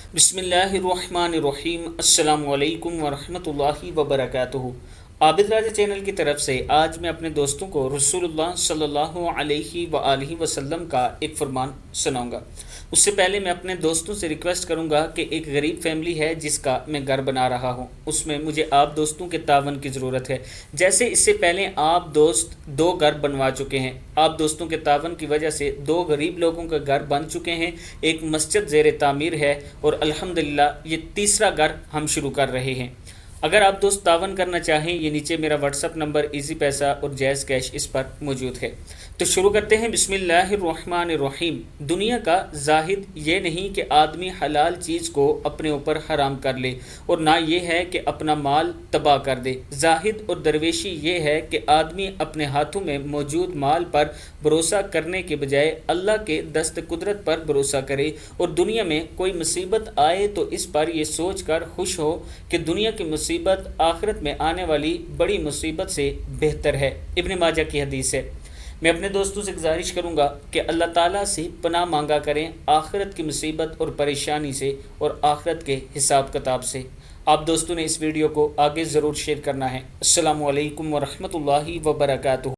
बिस्मिल्लाहिर्रहमानिर्रहीम। अस्सलामु अलैकुम वरहमतुल्लाहि वबरकातुहू। आबिद राजा चैनल की तरफ से आज मैं अपने दोस्तों को रसूलुल्लाह सल्लल्लाहु अलैहि वआलिहि वसल्लम का एक फरमान सुनाऊंगा। उससे पहले मैं अपने दोस्तों से रिक्वेस्ट करूंगा कि एक गरीब फैमिली है जिसका मैं घर बना रहा हूं, उसमें मुझे आप दोस्तों के तावन की ज़रूरत है। जैसे इससे पहले आप दोस्त दो घर बनवा चुके हैं, आप दोस्तों के तावन की वजह से दो गरीब लोगों का घर बन चुके हैं, एक मस्जिद ज़ेर तामीर है और अल्हम्दुलिल्लाह ये तीसरा घर हम शुरू कर रहे हैं। अगर आप दोस्त तावन करना चाहें, ये नीचे मेरा व्हाट्सअप नंबर, इजी पैसा और जैज़ कैश इस पर मौजूद है। तो शुरू करते हैं। बिस्मिल्लाहिर्रहमानिर्रहीम। दुनिया का जाहिद ये नहीं कि आदमी हलाल चीज़ को अपने ऊपर हराम कर ले, और ना ये है कि अपना माल तबाह कर दे। जाहिद और दरवेशी ये है कि आदमी अपने हाथों में मौजूद माल पर भरोसा करने के बजाय अल्लाह के दस्त कुदरत पर भरोसा करे, और दुनिया में कोई मुसीबत आए तो इस पर यह सोच कर खुश हो कि दुनिया की मुसीबत आखिरत में आने वाली बड़ी मुसीबत से बेहतर है। इब्न माजा की हदीस है। मैं अपने दोस्तों से गुजारिश करूंगा कि अल्लाह ताला से पनाह मांगा करें आखिरत की मुसीबत और परेशानी से और आखिरत के हिसाब किताब से। आप दोस्तों ने इस वीडियो को आगे ज़रूर शेयर करना है। अस्सलामु अलैकुम वरहमतुल्लाहि वबरकातुहू।